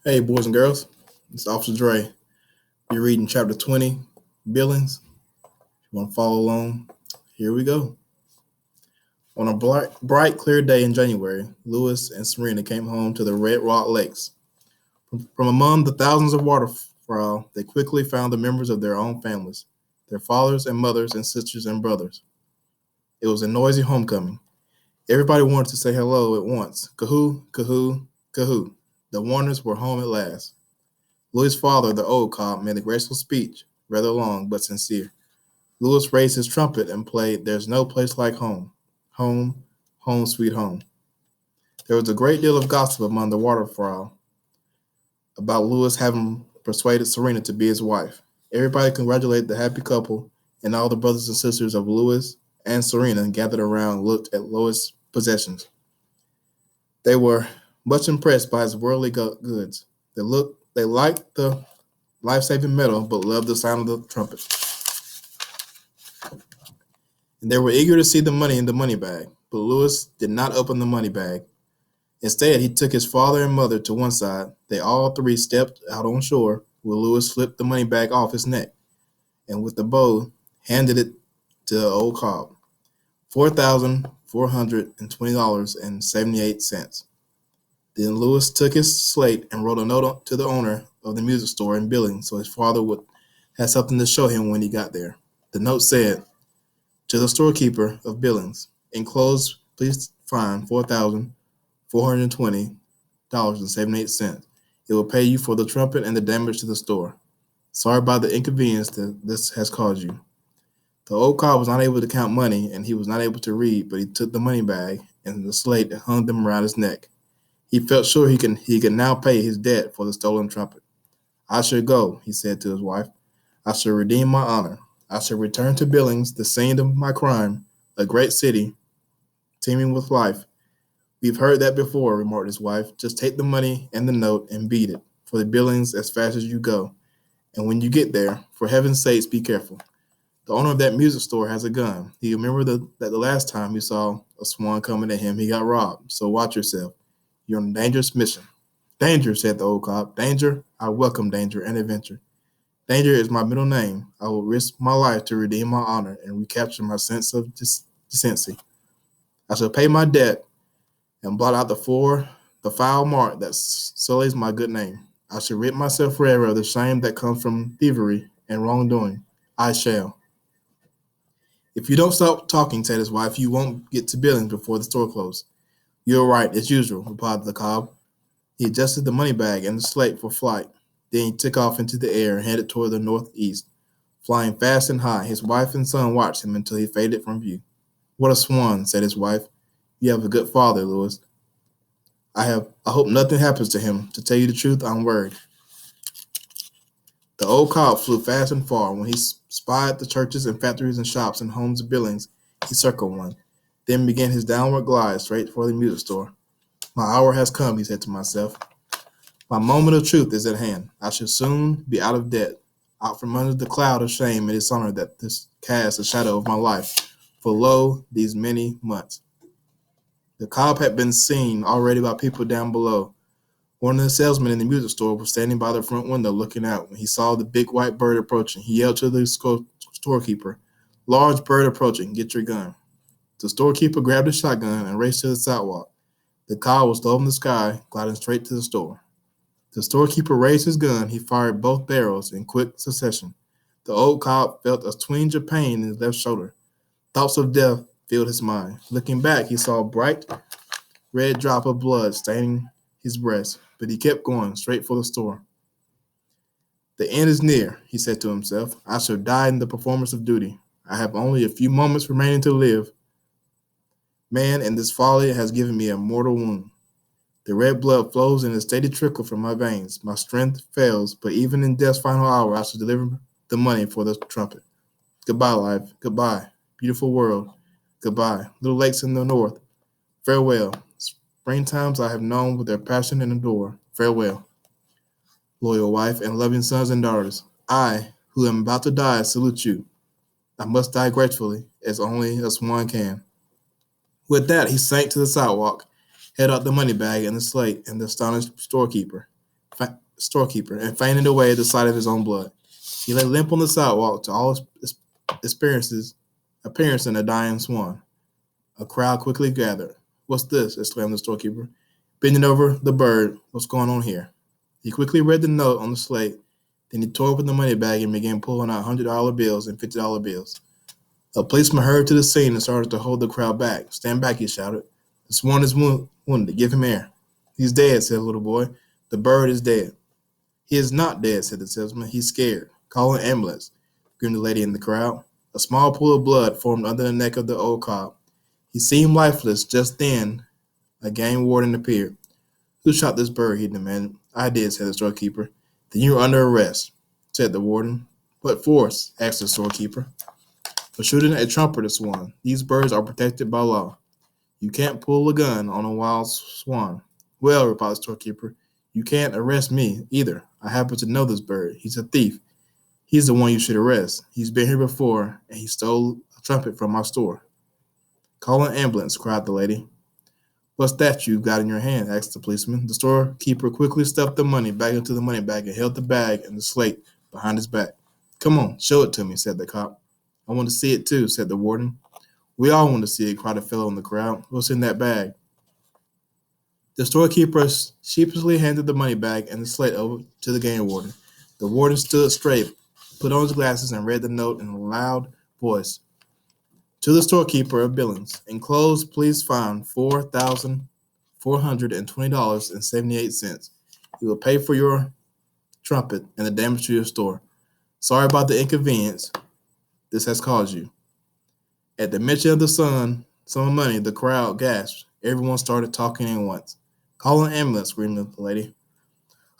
Hey, boys and girls, it's Officer Dre. You're reading chapter 20, Billings. If you want to follow along, here we go. On a bright, clear day in January, Lewis and Serena came home to the Red Rock Lakes. From among the thousands of waterfowl, they quickly found the members of their own families, their fathers and mothers and sisters and brothers. It was a noisy homecoming. Everybody wanted to say hello at once. Kahoo, kahoo, kahoo. The Warners were home at last. Louis's father, the old cob, made a graceful speech, rather long but sincere. Louis raised his trumpet and played "There's No Place Like Home, Home, Home Sweet Home." There was a great deal of gossip among the waterfowl about Louis having persuaded Serena to be his wife. Everybody congratulated the happy couple, and all the brothers and sisters of Louis and Serena gathered around and looked at Louis' possessions. They were much impressed by his worldly goods. They liked the life-saving medal, but loved the sound of the trumpet. And they were eager to see the money in the money bag, but Louis did not open the money bag. Instead, he took his father and mother to one side. They all three stepped out on shore, where Louis flipped the money bag off his neck, and with the bow, handed it to the old cob. $4,420.78. Then Louis took his slate and wrote a note to the owner of the music store in Billings so his father would have something to show him when he got there. The note said, "To the storekeeper of Billings, enclosed, please find $4,420.78. It will pay you for the trumpet and the damage to the store. Sorry about the inconvenience that this has caused you." The old cob was not able to count money, and he was not able to read, but he took the money bag and the slate and hung them around his neck. He felt sure he could now pay his debt for the stolen trumpet. "I shall go," he said to his wife. "I shall redeem my honor. I shall return to Billings, the scene of my crime, a great city, teeming with life." "We've heard that before," remarked his wife. "Just take the money and the note and beat it for the Billings as fast as you go. And when you get there, for heaven's sakes, be careful. The owner of that music store has a gun. He remembered that the last time he saw a Swan coming at him, he got robbed. So watch yourself. You're on a dangerous mission." "Danger," said the old cob. "Danger? I welcome danger and adventure. Danger is my middle name. I will risk my life to redeem my honor and recapture my sense of decency. I shall pay my debt and blot out the foul mark that sullies my good name. I shall rid myself forever of the shame that comes from thievery and wrongdoing. I shall." "If you don't stop talking," said his wife, "you won't get to Billings before the store closes." "You're right, as usual," replied the cob. He adjusted the money bag and the slate for flight. Then he took off into the air and headed toward the northeast, flying fast and high. His wife and son watched him until he faded from view. "What a swan," said his wife. "You have a good father, Louis." I hope nothing happens to him. To tell you the truth, I'm worried." The old cob flew fast and far. When he spied the churches and factories and shops and homes of Billings, he circled one, then began his downward glide straight for the music store. "My hour has come," he said to himself. "My moment of truth is at hand. I shall soon be out of debt, out from under the cloud of shame and dishonor that this casts a shadow of my life for lo, these many months." The cob had been seen already by people down below. One of the salesmen in the music store was standing by the front window looking out. When he saw the big white bird approaching, he yelled to the storekeeper, "Large bird approaching, get your gun." The storekeeper grabbed his shotgun and raced to the sidewalk. The cob was low in the sky, gliding straight to the store. The storekeeper raised his gun. He fired both barrels in quick succession. The old cob felt a twinge of pain in his left shoulder. Thoughts of death filled his mind. Looking back, he saw a bright red drop of blood staining his breast, but he kept going straight for the store. "The end is near," he said to himself. "I shall die in the performance of duty. I have only a few moments remaining to live. Man, and this folly has given me a mortal wound. The red blood flows in a steady trickle from my veins. My strength fails, but even in death's final hour, I shall deliver the money for the trumpet. Goodbye, life. Goodbye, beautiful world. Goodbye, little lakes in the north. Farewell, springtimes I have known with their passion and adore. Farewell, loyal wife and loving sons and daughters. I, who am about to die, salute you. I must die gracefully, as only a swan can." With that, he sank to the sidewalk, held out the money bag and the slate, and the astonished storekeeper storekeeper and fainted away at the sight of his own blood. He lay limp on the sidewalk to all his appearance in a dying Swan. A crowd quickly gathered. "What's this?" exclaimed the storekeeper, bending over the bird. "What's going on here?" He quickly read the note on the slate. Then he tore open the money bag and began pulling out $100 bills and $50 bills. A policeman hurried to the scene and started to hold the crowd back. "Stand back," he shouted. "The Swan is wounded. Give him air." "He's dead," said the little boy. "The bird is dead." "He is not dead," said the salesman. "He's scared. Call an ambulance," screamed the lady in the crowd. A small pool of blood formed under the neck of the old cop. He seemed lifeless. Just then, a game warden appeared. "Who shot this bird?" he demanded. "I did," said the storekeeper. "Then you're under arrest," said the warden. "What for?" asked the storekeeper. "For shooting a trumpet or swan. These birds are protected by law. You can't pull a gun on a wild swan." "Well," replied the storekeeper, "you can't arrest me either. I happen to know this bird. He's a thief. He's the one you should arrest. He's been here before, and he stole a trumpet from our store." "Call an ambulance," cried the lady. "What's that you've got in your hand?" asked the policeman. The storekeeper quickly stuffed the money back into the money bag and held the bag and the slate behind his back. "Come on, show it to me," said the cop. "I want to see it too," said the warden. "We all want to see it," cried a fellow in the crowd. "What's in that bag?" The storekeeper sheepishly handed the money bag and the slate over to the game warden. The warden stood straight, put on his glasses, and read the note in a loud voice. "To the storekeeper of Billings, enclosed, please find $4,420.78. You will pay for your trumpet and the damage to your store. Sorry about the inconvenience this has caused you." At the mention of the sum of money, the crowd gasped. Everyone started talking at once. "Call an ambulance," screamed the lady.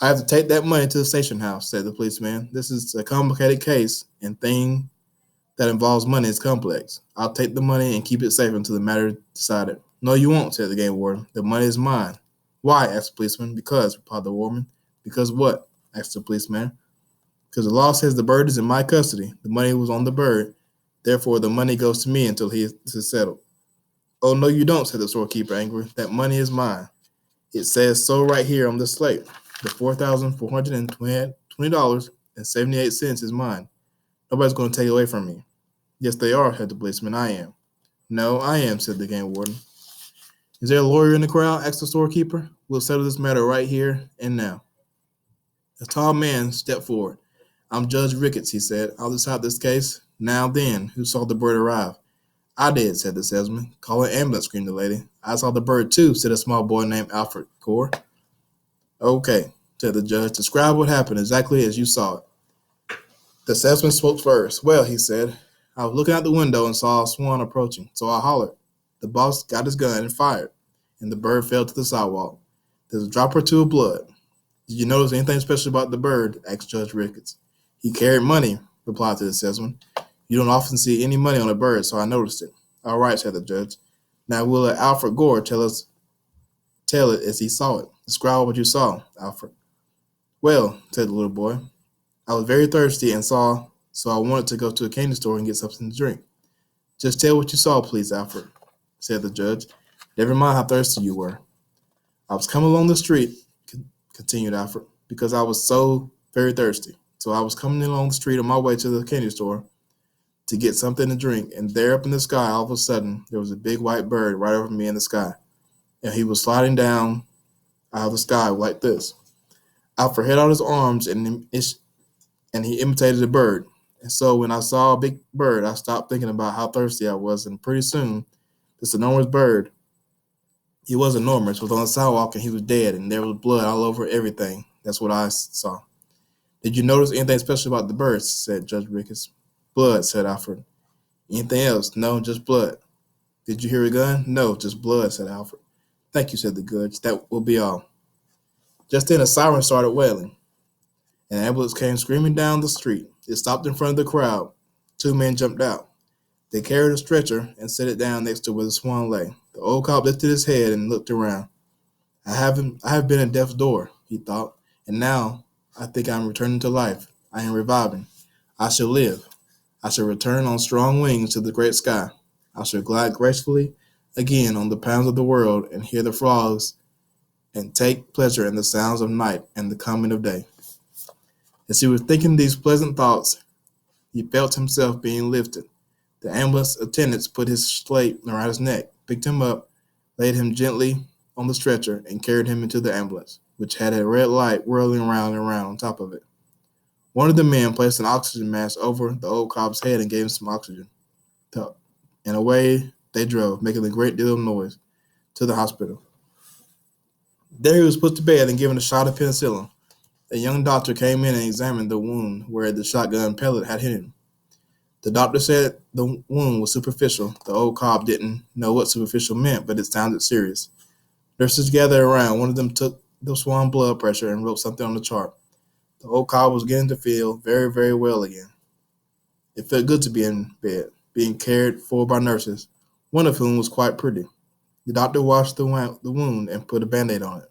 "I have to take that money to the station house," said the policeman. "This is a complicated case, and thing that involves money is complex. I'll take the money and keep it safe until the matter is decided." "No, you won't," said the game warden. "The money is mine." "Why?" asked the policeman. "Because," replied the woman. "Because what?" asked the policeman. "Because the law says the bird is in my custody. The money was on the bird. Therefore, the money goes to me until he is settled." "Oh, no, you don't," said the storekeeper angrily. "That money is mine. It says so right here on the slate. The $4,420.78 is mine. Nobody's going to take it away from me." "Yes, they are," said the policeman. "I am." "No, I am," said the game warden. "Is there a lawyer in the crowd?" asked the storekeeper. "We'll settle this matter right here and now." A tall man stepped forward. "I'm Judge Ricketts," he said. "I'll decide this case. Now then, who saw the bird arrive?" "I did," said the salesman. "Call an ambulance," screamed the lady. "I saw the bird too," said a small boy named Alfred Gore. "Okay," said the judge. "Describe what happened exactly as you saw it." The salesman spoke first. "Well," he said, "I was looking out the window and saw a swan approaching, so I hollered. The boss got his gun and fired, and the bird fell to the sidewalk. There's a drop or two of blood." "Did you notice anything special about the bird?" asked Judge Ricketts. "He carried money," replied the salesman. "You don't often see any money on a bird, so I noticed it." "All right," said the judge. "Now we'll let Alfred Gore tell it as he saw it. Describe what you saw, Alfred." "Well," said the little boy, "I was very thirsty and so I wanted to go to a candy store and get something to drink." "Just tell what you saw, please, Alfred," said the judge. "Never mind how thirsty you were." "I was coming along the street," continued Alfred, "because I was so very thirsty. So I was coming along the street on my way to the candy store to get something to drink, and there up in the sky, all of a sudden, there was a big white bird right over me in the sky, and he was sliding down out of the sky like this." Alfred held out his arms and he imitated a bird. "And so when I saw a big bird, I stopped thinking about how thirsty I was, and pretty soon, this enormous bird, he was enormous, was on the sidewalk, and he was dead, and there was blood all over everything. That's what I saw." "Did you notice anything special about the bird?" said Judge Ricketts. "Blood," said Alfred. "Anything else?" "No, just blood." "Did you hear a gun?" "No, just blood," said Alfred. "Thank you," said the judge. "That will be all." Just then a siren started wailing. An ambulance came screaming down the street. It stopped in front of the crowd. Two men jumped out. They carried a stretcher and set it down next to where the swan lay. The old cop lifted his head and looked around. I have been at death's door," he thought, "and now I think I am returning to life. I am reviving. I shall live. I shall return on strong wings to the great sky. I shall glide gracefully again on the pounds of the world and hear the frogs and take pleasure in the sounds of night and the coming of day. As he was thinking these pleasant thoughts, he felt himself being lifted. The ambulance attendants put his slate around his neck, picked him up, laid him gently on the stretcher, and carried him into the ambulance, which had a red light whirling around and around on top of it. One of the men placed an oxygen mask over the old cop's head and gave him some oxygen. And away they drove, making a great deal of noise, to the hospital. There he was put to bed and given a shot of penicillin. A young doctor came in and examined the wound where the shotgun pellet had hit him. The doctor said the wound was superficial. The old cop didn't know what superficial meant, but it sounded serious. Nurses gathered around. One of them took the Swan blood pressure and wrote something on the chart. The old cop was getting to feel very, very well again. It felt good to be in bed, being cared for by nurses, one of whom was quite pretty. The doctor washed the wound and put a Band-Aid on it.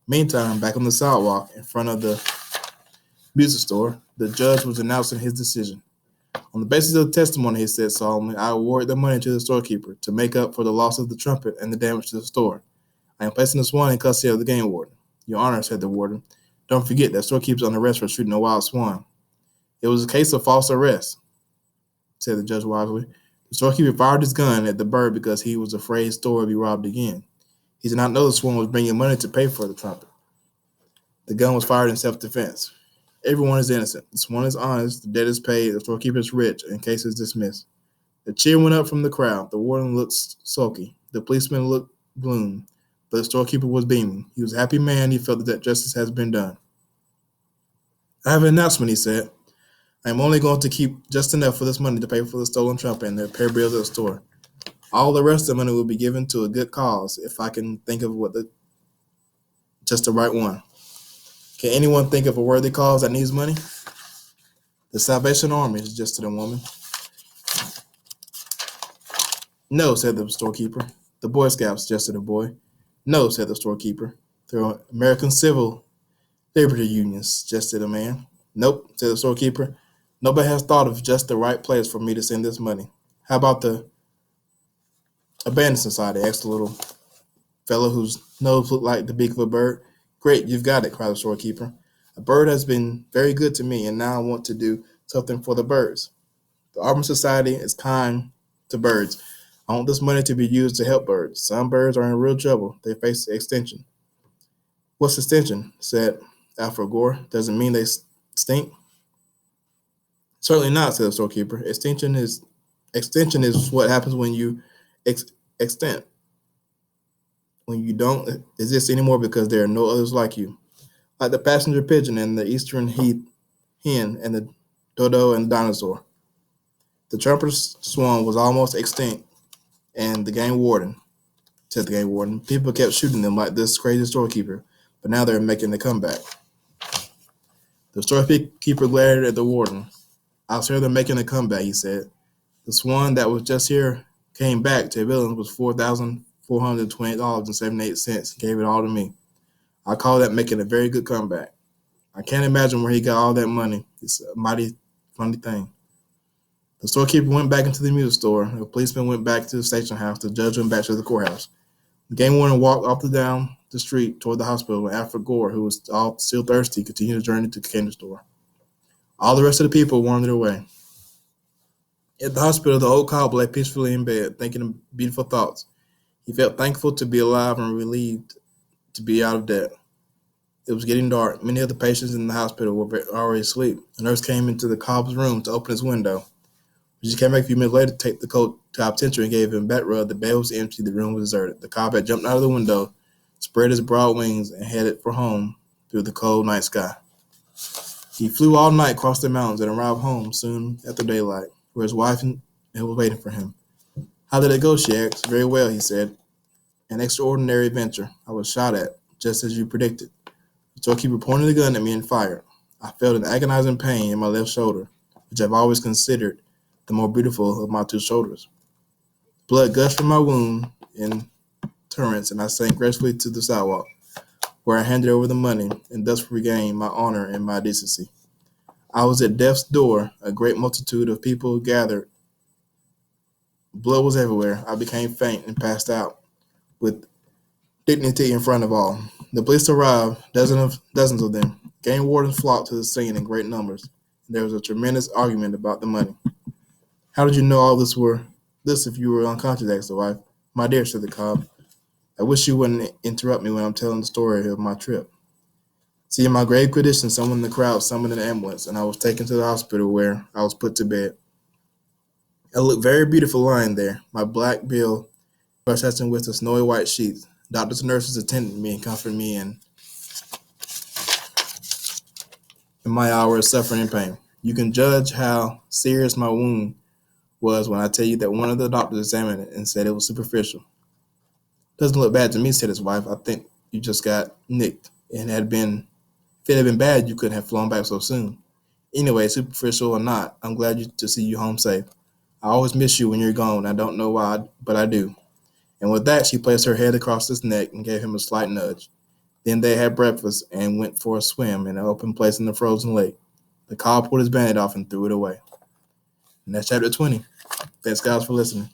Meantime, back on the sidewalk in front of the music store, the judge was announcing his decision. On the basis of the testimony, he said solemnly, I award the money to the storekeeper to make up for the loss of the Trumpet and the damage to the store. I am placing the Swan in custody of the game warden. Your Honor, said the warden, don't forget that storekeeper's on arrest for shooting a wild swan. It was a case of false arrest, said the judge wisely. The storekeeper fired his gun at the bird because he was afraid his store would be robbed again. He did not know the Swan was bringing money to pay for the Trumpet. The gun was fired in self-defense. Everyone is innocent. The Swan is honest, the debt is paid, the storekeeper is rich, and case is dismissed. The cheer went up from the crowd. The warden looked sulky. The policeman looked gloom. But the storekeeper was beaming. He was a happy man. He felt that justice has been done. I have an announcement, he said. I am only going to keep just enough for this money to pay for the stolen Trumpet and the repair bills at the store. All the rest of the money will be given to a good cause if I can think of just the right one. Can anyone think of a worthy cause that needs money? The Salvation Army, suggested a woman. No, said the storekeeper. The Boy Scouts, suggested a boy. No, said the storekeeper. The American Civil Liberty Unions, suggested a man. Nope, said the storekeeper. Nobody has thought of just the right place for me to send this money. How about the Abandoned Society? Asked the little fellow whose nose looked like the beak of a bird. Great, you've got it, cried the storekeeper. A bird has been very good to me, and now I want to do something for the birds. The Auburn Society is kind to birds. I want this money to be used to help birds. Some birds are in real trouble. They face extinction. What's extinction? Said Alfred Gore. Doesn't mean they stink? Certainly not, said the storekeeper. Extinction is what happens when you extinct. When you don't exist anymore because there are no others like you. Like the passenger pigeon and the eastern hen and the dodo and the dinosaur. The trumpeter swan was almost extinct, and the game warden, said the game warden, people kept shooting them like this crazy storekeeper, but now they're making a comeback. The storekeeper glared at the warden. I'll say they're making a comeback, he said. The Swan that was just here came back to Billings with $4,420.78. Gave it all to me. I call that making a very good comeback. I can't imagine where he got all that money. It's a mighty funny thing. The storekeeper went back into the music store. The policeman went back to the station house. The judge went back to the courthouse. The game warden walked off down the street toward the hospital when Alfred Gore, who was still thirsty, continued his journey to the candy store. All the rest of the people wandered away. At the hospital, the old cop lay peacefully in bed, thinking of beautiful thoughts. He felt thankful to be alive and relieved to be out of debt. It was getting dark. Many of the patients in the hospital were already asleep. A nurse came into the cop's room to open his window. She came back a few minutes later to take the cop's temperature and gave him a back rub. The bed was empty. The room was deserted. The cop had jumped out of the window, spread his broad wings, and headed for home through the cold night sky. He flew all night across the mountains and arrived home soon after daylight, where his wife was waiting for him. How did it go, she asked. Very well, he said. An extraordinary adventure. I was shot at, just as you predicted. The storekeeper pointed the gun at me and fired. I felt an agonizing pain in my left shoulder, which I've always considered the more beautiful of my two shoulders. Blood gushed from my wound in torrents, and I sank gracefully to the sidewalk, where I handed over the money and thus regained my honor and my decency. I was at death's door. A great multitude of people gathered. Blood was everywhere. I became faint and passed out with dignity in front of all. The police arrived, dozens of them. Game wardens flocked to the scene in great numbers. There was a tremendous argument about the money. How did you know all this if you were unconscious? Asked the wife. My dear, said the cop, I wish you wouldn't interrupt me when I'm telling the story of my trip. See, in my grave condition, someone in the crowd summoned an ambulance, and I was taken to the hospital where I was put to bed. I looked very beautiful lying there, my black bill brushed with the snowy white sheets. Doctors and nurses attended me and comforted me in my hour of suffering and pain. You can judge how serious my wound was when I tell you that one of the doctors examined it and said it was superficial. Doesn't look bad to me, said his wife. I think you just got nicked. If it had been bad, you couldn't have flown back so soon. Anyway, superficial or not, I'm glad to see you home safe. I always miss you when you're gone. I don't know why, but I do. And with that, she placed her head across his neck and gave him a slight nudge. Then they had breakfast and went for a swim in an open place in the frozen lake. The cow pulled his bandage off and threw it away. And that's chapter 20. Thanks, guys, for listening.